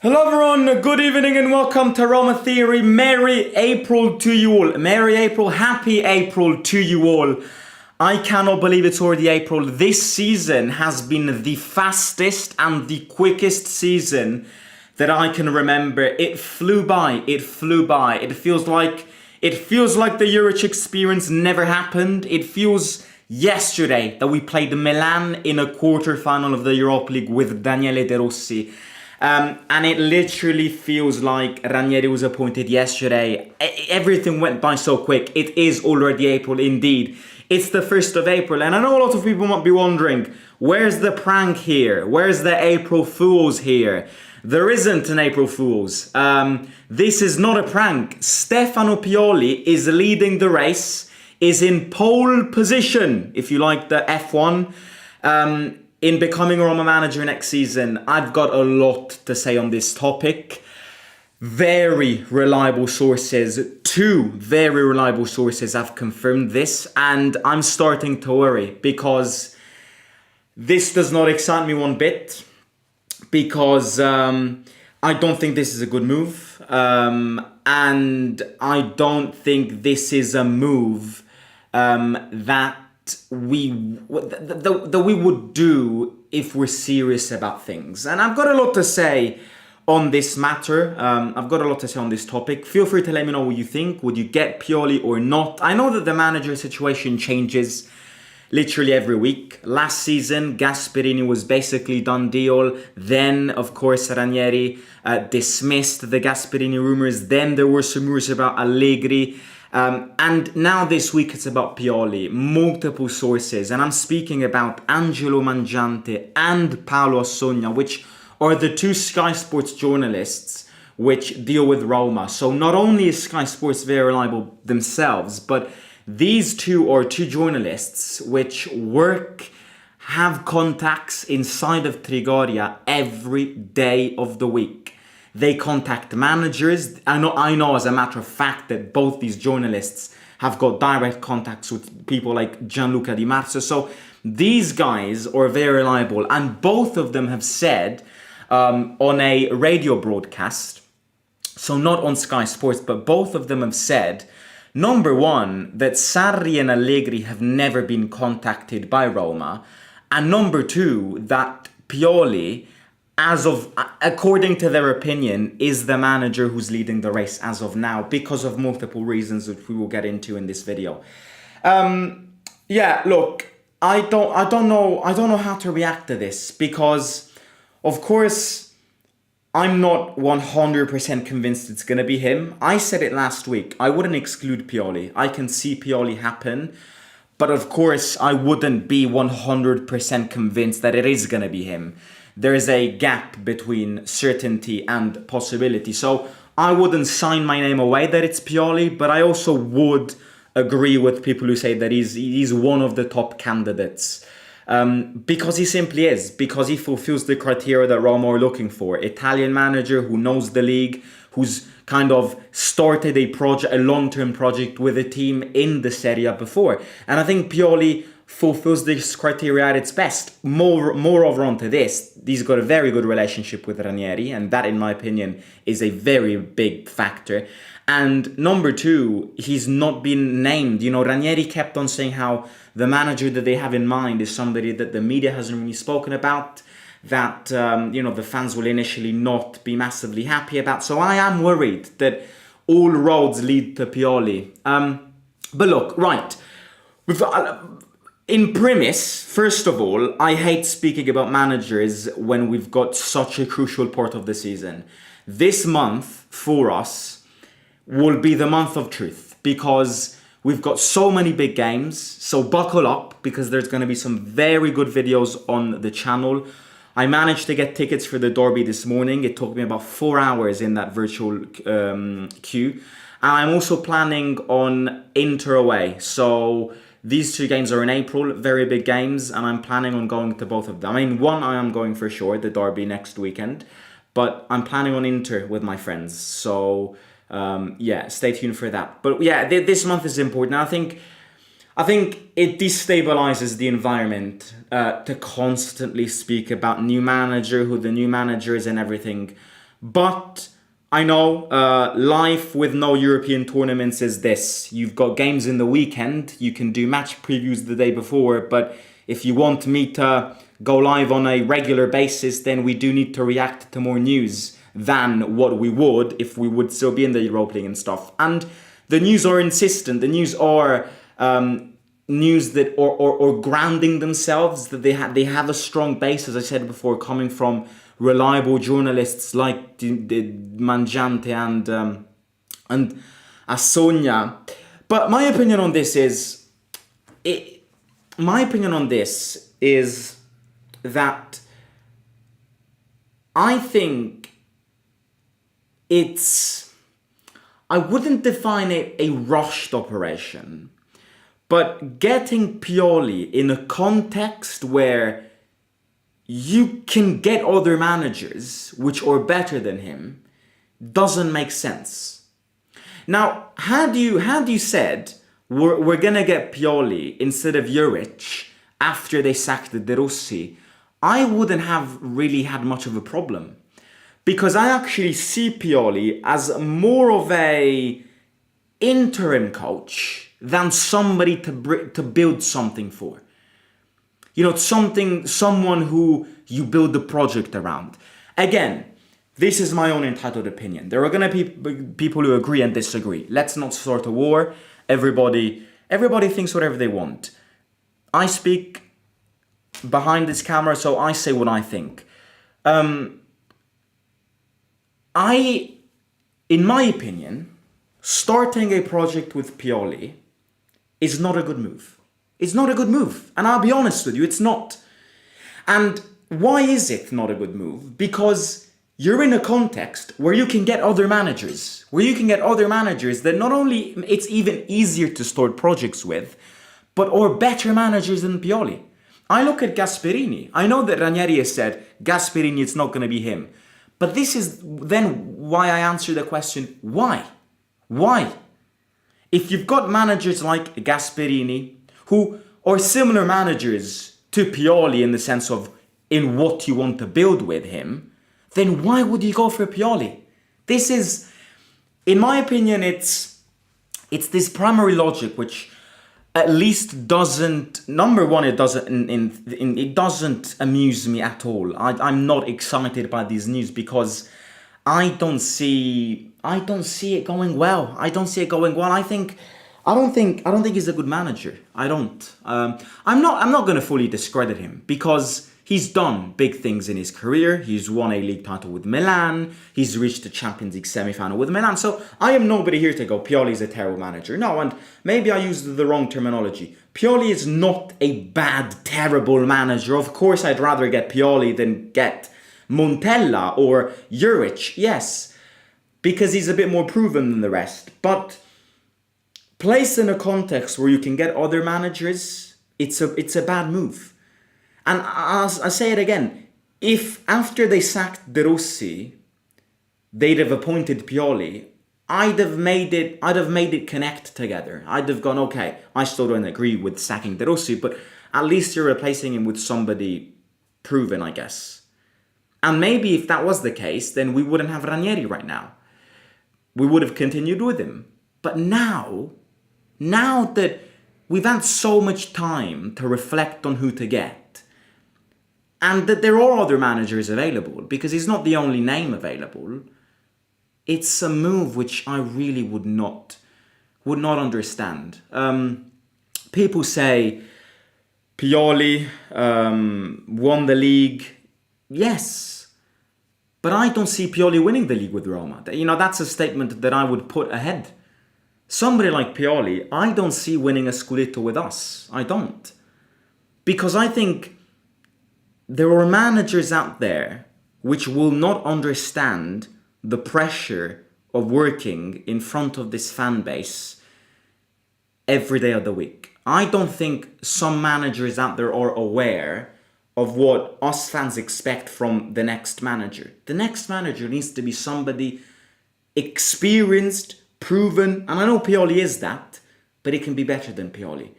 Hello everyone, good evening and welcome to Roma Theory. Merry April to you all. Merry April, happy April to you all. I cannot believe it's already April. This season has been the fastest and the quickest season that I can remember. It flew by, it flew by. It feels like the Europe experience never happened. It feels yesterday that we played Milan in a quarter-final of the Europa League with Daniele De Rossi. And it literally feels like Ranieri was appointed yesterday. Everything went by so quick. It is already April indeed. It's the 1st of April. And I know a lot of people might be wondering, where's the prank here? Where's the April Fools here? There isn't an April Fools. This is not a prank. Stefano Pioli is leading the race, is in pole position, if you like the F1. In becoming a Roma manager next season. I've got a lot to say on this topic. Very reliable sources, two very reliable sources have confirmed this, and I'm starting to worry because this does not excite me one bit, because I don't think this is a good move, and I don't think this is a move that we would do if we're serious about things. And I've got a lot to say on this matter. I've got a lot to say on this topic. Feel free to let me know what you think. Would you get Pioli or not? I know that the manager situation changes literally every week. Last season, Gasperini was basically done deal. Then, of course, Ranieri dismissed the Gasperini rumors. Then there were some rumors about Allegri. And now this week it's about Pioli, multiple sources, and I'm speaking about Angelo Mangiante and Paolo Assogna, which are the two Sky Sports journalists which deal with Roma. So not only is Sky Sports very reliable themselves, but these two are two journalists which have contacts inside of Trigoria every day of the week. They contact managers. I know as a matter of fact that both these journalists have got direct contacts with people like Gianluca Di Marzio. So these guys are very reliable. And both of them have said on a radio broadcast, so not on Sky Sports, but both of them have said, number one, that Sarri and Allegri have never been contacted by Roma. And number two, that Pioli, according to their opinion, is the manager who's leading the race as of now, because of multiple reasons that we will get into in this video. Look, I don't know how to react to this, because of course I'm not 100% convinced it's gonna be him. I said it last week. I wouldn't exclude Pioli. I can see Pioli happen, but of course I wouldn't be 100% convinced that it is gonna be him. There is a gap between certainty and possibility. So I wouldn't sign my name away that it's Pioli, but I also would agree with people who say that he's one of the top candidates. Because he simply is, because he fulfills the criteria that Roma are looking for. Italian manager who knows the league, who's kind of started a long-term project with a team in the Serie A before. And I think Pioli fulfills this criteria at its best. Moreover onto this, he's got a very good relationship with Ranieri, and that, in my opinion, is a very big factor. And number two, he's not been named. You know, Ranieri kept on saying how the manager that they have in mind is somebody that the media hasn't really spoken about, that, the fans will initially not be massively happy about. So I am worried that all roads lead to Pioli. But look, right. In premise, first of all, I hate speaking about managers when we've got such a crucial part of the season. This month, for us, will be the month of truth, because we've got so many big games. So buckle up, because there's going to be some very good videos on the channel. I managed to get tickets for the derby this morning. It took me about 4 hours in that virtual queue. And I'm also planning on Inter away. So these two games are in April, very big games, and I'm planning on going to both of them. I mean, one I am going for sure, the derby next weekend, but I'm planning on Inter with my friends. So stay tuned for that. But yeah, this month is important. I think it destabilizes the environment to constantly speak about new manager, who the new manager is and everything. But I know life with no European tournaments is this. You've got games in the weekend. You can do match previews the day before. But if you want me to go live on a regular basis, then we do need to react to more news than what we would if we would still be in the Europa League and stuff. And the news are insistent. The news are news that or grounding themselves, that they have a strong base, as I said before, coming from reliable journalists like Mangiante and Assonia. But my opinion on this is that I think I wouldn't define it a rushed operation, but getting Pioli in a context where you can get other managers which are better than him doesn't make sense. Now, had you said we're gonna get Pioli instead of Juric after they sacked De Rossi, I wouldn't have really had much of a problem, because I actually see Pioli as more of a interim coach than somebody to build something for. You know, someone who you build the project around. Again, this is my own entitled opinion. There are going to be people who agree and disagree. Let's not start a war. Everybody thinks whatever they want. I speak behind this camera, so I say what I think. In my opinion, starting a project with Pioli is not a good move. It's not a good move. And I'll be honest with you, it's not. And why is it not a good move? Because you're in a context where you can get other managers. That not only it's even easier to start projects with, but are better managers than Pioli. I look at Gasperini. I know that Ranieri has said, Gasperini, it's not going to be him. But this is then why I answer the question, why? Why? If you've got managers like Gasperini, who are similar managers to Pioli in the sense of in what you want to build with him, then why would you go for Pioli? This is, in my opinion, it's this primary logic which at least doesn't, number one, it doesn't amuse me at all. I'm not excited by these news because I don't see it going well. I don't think he's a good manager. I don't. I'm not going to fully discredit him because he's done big things in his career. He's won a league title with Milan. He's reached the Champions League semi-final with Milan. So I am nobody here to go, Pioli's a terrible manager. No, and maybe I used the wrong terminology. Pioli is not a bad, terrible manager. Of course, I'd rather get Pioli than get Montella or Juric. Yes, because he's a bit more proven than the rest. But placed in a context where you can get other managers, it's a bad move. And I say it again, if after they sacked De Rossi, they'd have appointed Pioli, I'd have made it connect together. I'd have gone, okay, I still don't agree with sacking De Rossi, but at least you're replacing him with somebody proven, I guess. And maybe if that was the case, then we wouldn't have Ranieri right now. We would have continued with him. But now that we've had so much time to reflect on who to get, and that there are other managers available, because he's not the only name available, it's a move which I really would not understand. People say Pioli won the league. Yes, but I don't see Pioli winning the league with Roma. You know, that's a statement that I would put ahead. Somebody like Pioli, I don't see winning a Scudetto with us. I don't. Because I think there are managers out there which will not understand the pressure of working in front of this fan base every day of the week. I don't think some managers out there are aware of what us fans expect from the next manager. The next manager needs to be somebody experienced, proven, and I know Pioli is that, but it can be better than Pioli.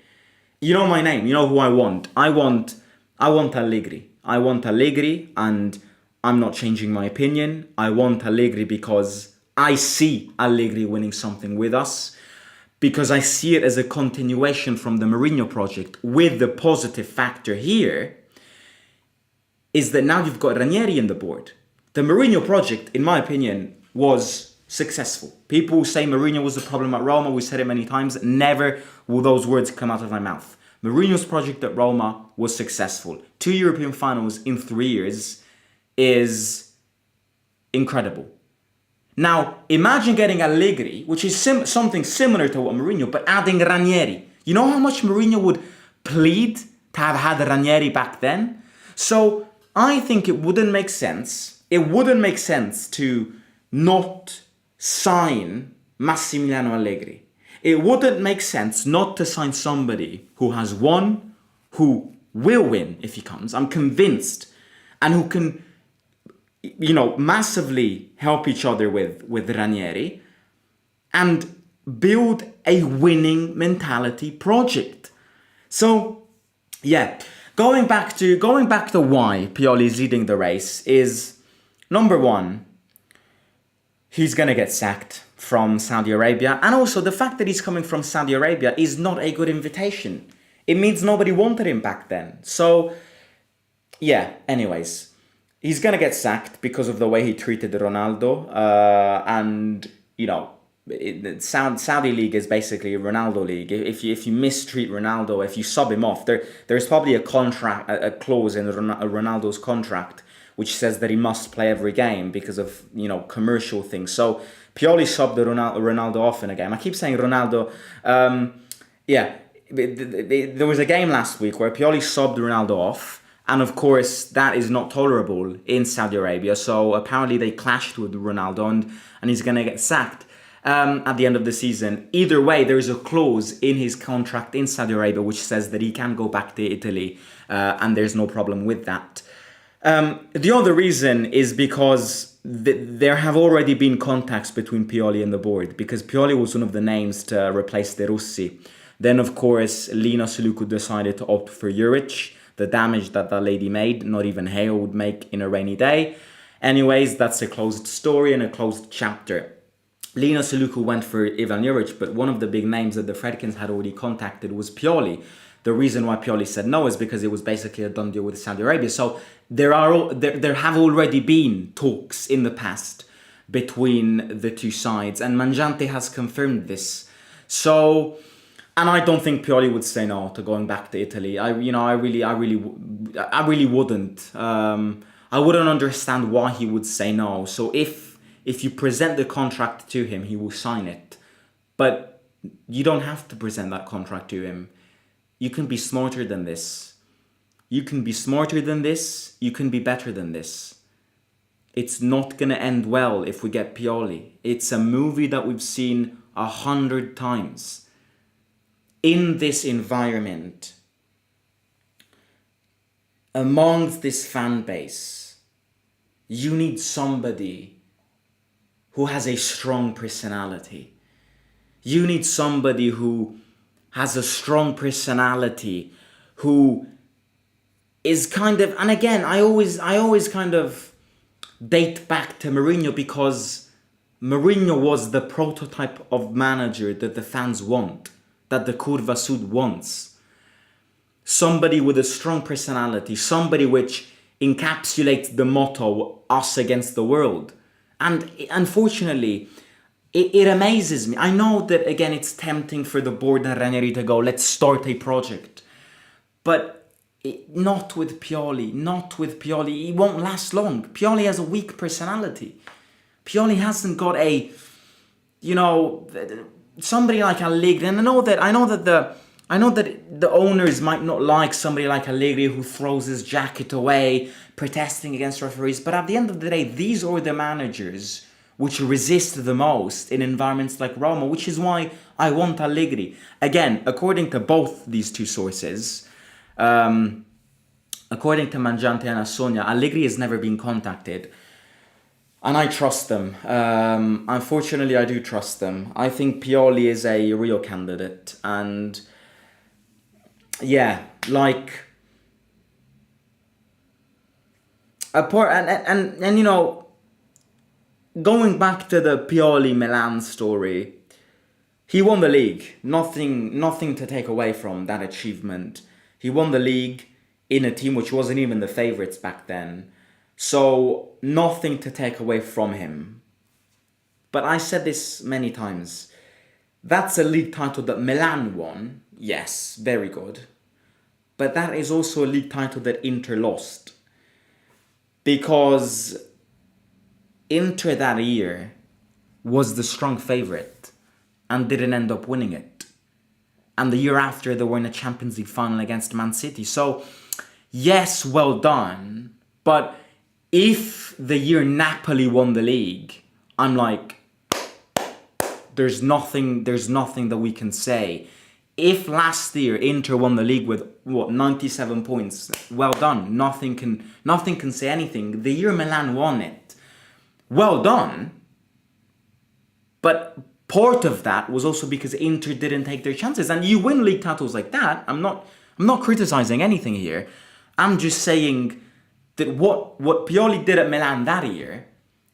You know my name, you know who I want. I want Allegri. I want Allegri, and I'm not changing my opinion. I want Allegri because I see Allegri winning something with us, because I see it as a continuation from the Mourinho project, with the positive factor here is that now you've got Ranieri in the board. The Mourinho project, in my opinion, was successful. People say Mourinho was the problem at Roma. We said it many times. Never will those words come out of my mouth. Mourinho's project at Roma was successful. 2 European finals in 3 years is incredible. Now, imagine getting Allegri, which is something similar to what Mourinho, but adding Ranieri. You know how much Mourinho would plead to have had Ranieri back then? So I think it wouldn't make sense. It wouldn't make sense to not sign Massimiliano Allegri. It wouldn't make sense not to sign somebody who has won, who will win if he comes. I'm convinced, and who can, massively help each other with Ranieri and build a winning mentality project. So, yeah, going back to why Pioli is leading the race is, number one, he's going to get sacked from Saudi Arabia. And also the fact that he's coming from Saudi Arabia is not a good invitation. It means nobody wanted him back then. So, yeah, anyways, he's going to get sacked because of the way he treated Ronaldo. Saudi League is basically a Ronaldo league. If you mistreat Ronaldo, if you sub him off, there's probably a clause in Ronaldo's contract which says that he must play every game because of, commercial things. So Pioli subbed Ronaldo off in a game. I keep saying Ronaldo. There was a game last week where Pioli subbed Ronaldo off, and of course that is not tolerable in Saudi Arabia. So apparently they clashed with Ronaldo, and he's going to get sacked at the end of the season. Either way, there is a clause in his contract in Saudi Arabia which says that he can go back to Italy, and there's no problem with that. The other reason is because there have already been contacts between Pioli and the board, because Pioli was one of the names to replace De Rossi. Then, of course, Lina Suluku decided to opt for Juric. The damage that lady made, not even hail would make in a rainy day. Anyways, that's a closed story and a closed chapter. Lina Suluku went for Ivan Juric, but one of the big names that the Fredkins had already contacted was Pioli. The reason why Pioli said no is because it was basically a done deal with Saudi Arabia. So there have already been talks in the past between the two sides, and Mangiante has confirmed this. So, and I don't think Pioli would say no to going back to Italy. I really wouldn't. I wouldn't understand why he would say no. So if you present the contract to him, he will sign it. But you don't have to present that contract to him. You can be smarter than this. You can be smarter than this. You can be better than this. It's not going to end well if we get Pioli. It's a movie that we've seen 100 times. In this environment, amongst this fan base, you need somebody who has a strong personality. You need somebody who has a strong personality, who is kind of, and again, I always kind of date back to Mourinho, because Mourinho was the prototype of manager that the fans want, that the Curva Sud wants. Somebody with a strong personality, somebody which encapsulates the motto, us against the world. And unfortunately, it amazes me. I know that, again, it's tempting for the board and Ranieri to go, let's start a project. But not with Pioli. Not with Pioli. He won't last long. Pioli has a weak personality. Pioli hasn't got a, somebody like Allegri. And I know that the owners might not like somebody like Allegri who throws his jacket away, protesting against referees. But at the end of the day, these are the managers which resist the most in environments like Roma, which is why I want Allegri. Again, according to both these two sources, according to Mangiante and Assonia, Allegri has never been contacted. And I trust them. Unfortunately, I do trust them. I think Pioli is a real candidate. And yeah, apart and you know, going back to the Pioli Milan story, he won the league. Nothing to take away from that achievement. He won the league in a team which wasn't even the favourites back then. So nothing to take away from him. But I said this many times. That's a league title that Milan won. Yes, very good. But that is also a league title that Inter lost. Because Inter that year was the strong favourite and didn't end up winning it. And the year after, they were in a Champions League final against Man City. So, yes, well done. But if the year Napoli won the league, I'm like, there's nothing that we can say. If last year Inter won the league with 97 points, well done. Nothing can say anything. The year Milan won it, well done. But part of that was also because Inter didn't take their chances. And you win league titles like that. I'm not criticizing anything here. I'm just saying that what Pioli did at Milan that year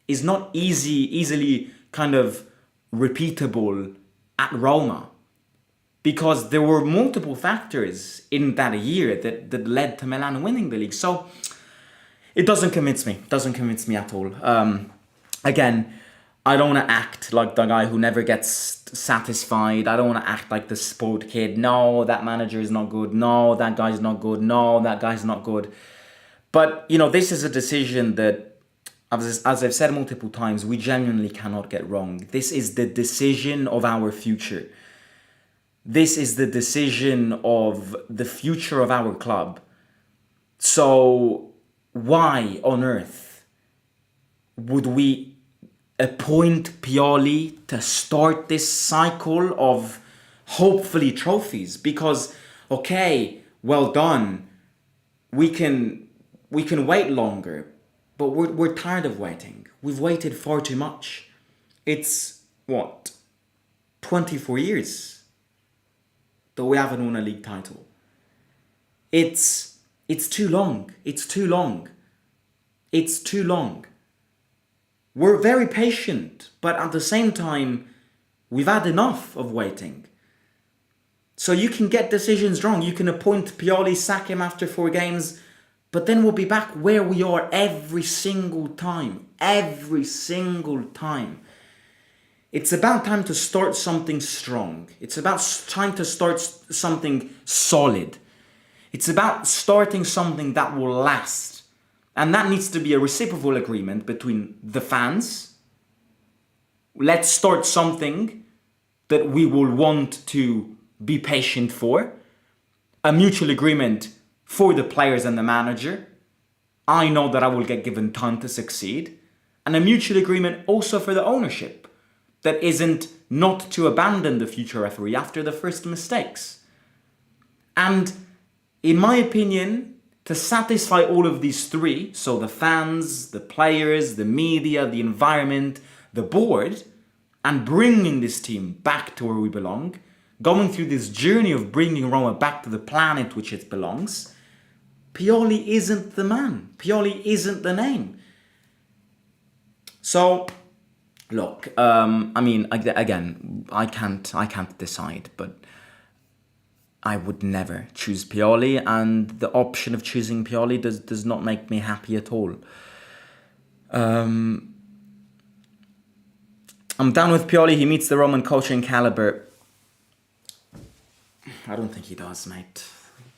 is not easily kind of repeatable at Roma. Because there were multiple factors in that year that led to Milan winning the league. So it doesn't convince me. It doesn't convince me at all. Again, I don't want to act like the guy who never gets satisfied. I don't want to act like the spoiled kid. No, that manager is not good. No, that guy's not good. No, that guy's not good. But, you know, this is a decision that, as I've said multiple times, we genuinely cannot get wrong. This is the decision of our future. This is the decision of the future of our club. So why on earth would we appoint Pioli to start this cycle of hopefully trophies? Because, okay, well done. We can wait longer, but we're tired of waiting. We've waited far too much. It's, 24 years that we haven't won a league title. It's too long. It's too long. It's too long. We're very patient, but at the same time, we've had enough of waiting. So you can get decisions wrong. You can appoint Pioli, sack him after 4 games, but then we'll be back where we are every single time. Every single time. It's about time to start something strong. It's about time to start something solid. It's about starting something that will last. And that needs to be a reciprocal agreement between the fans. Let's start something that we will want to be patient for. A mutual agreement for the players and the manager. I know that I will get given time to succeed. And a mutual agreement also for the ownership. That isn't not to abandon the future referee after the first mistakes. And in my opinion, to satisfy all of these three, so the fans, the players, the media, the environment, the board, and bringing this team back to where we belong, going through this journey of bringing Roma back to the planet which it belongs, Pioli isn't the man. Pioli isn't the name. So, look, I mean, again, I can't decide, but I would never choose Pioli, and the option of choosing Pioli does not make me happy at all. I'm down with Pioli. He meets the Roman coaching caliber. I don't think he does, mate.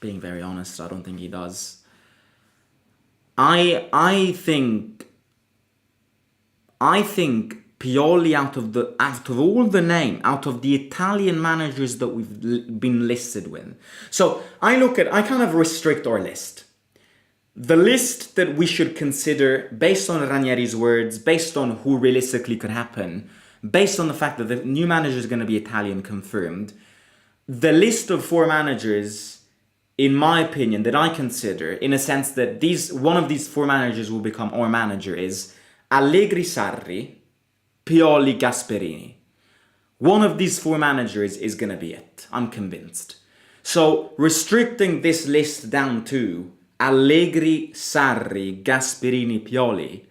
Being very honest, I don't think he does. I think Pioli, out of the Italian managers that we've been listed with. So I kind of restrict our list. The list that we should consider based on Ranieri's words, based on who realistically could happen, based on the fact that the new manager is going to be Italian confirmed. The list of 4 managers, in my opinion, that I consider, in a sense that one of these 4 managers will become our manager, is Allegri, Sarri, Pioli, Gasperini. One of these 4 managers is going to be it. I'm convinced. So restricting this list down to Allegri, Sarri, Gasperini, Pioli.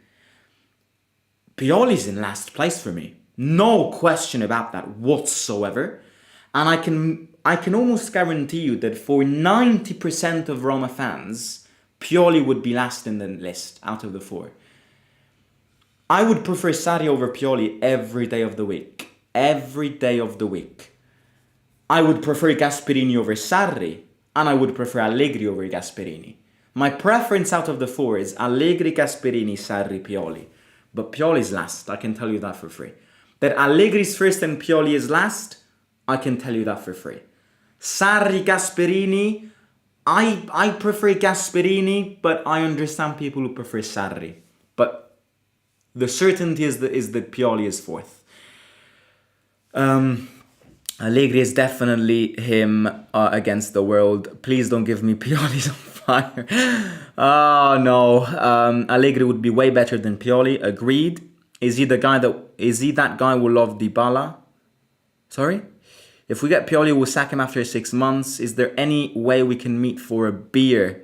Pioli's in last place for me. No question about that whatsoever. And I can almost guarantee you that for 90% of Roma fans, Pioli would be last in the list out of the four. I would prefer Sarri over Pioli every day of the week. Every day of the week. I would prefer Gasperini over Sarri, and I would prefer Allegri over Gasperini. My preference out of the four is Allegri, Gasperini, Sarri, Pioli. But Pioli's last, I can tell you that for free. That Allegri's first and Pioli is last, I can tell you that for free. Sarri, Gasperini, I prefer Gasperini, but I understand people who prefer Sarri. But the certainty is that Pioli is fourth. Allegri is definitely him against the world. Please don't give me Pioli's on fire. Oh no, Allegri would be way better than Pioli. Agreed. Is he that guy who loved Dybala? Sorry? If we get Pioli, we'll sack him after 6 months. Is there any way we can meet for a beer?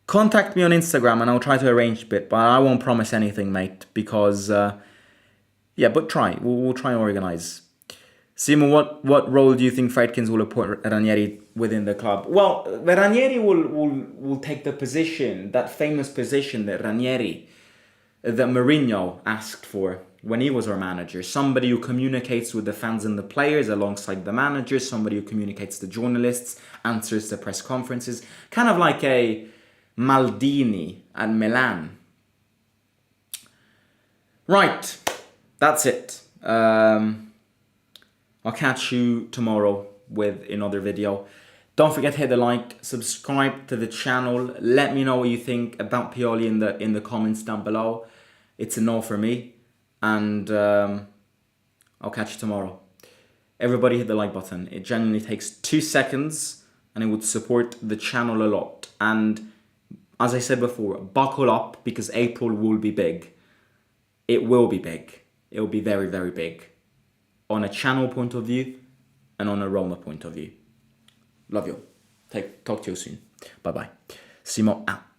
Contact me on Instagram and I'll try to arrange a bit, but I won't promise anything, mate, because yeah, but try. We'll try and organize. Simon, what role do you think Friedkins will appoint Ranieri within the club? Well, Ranieri will take the position, that famous position that Mourinho asked for when he was our manager. Somebody who communicates with the fans and the players alongside the manager, somebody who communicates to journalists, answers to press conferences. Kind of like a Maldini at Milan. Right, that's it. I'll catch you tomorrow with another video. Don't forget to hit the like, subscribe to the channel. Let me know what you think about Pioli in the comments down below. It's a no for me. And I'll catch you tomorrow. Everybody hit the like button. It genuinely takes 2 seconds and it would support the channel a lot. And as I said before, buckle up because April will be big. It will be big. It will be very, very big. On a channel point of view and on a Roma point of view. Love you. Talk to you soon. Bye bye. Simo out.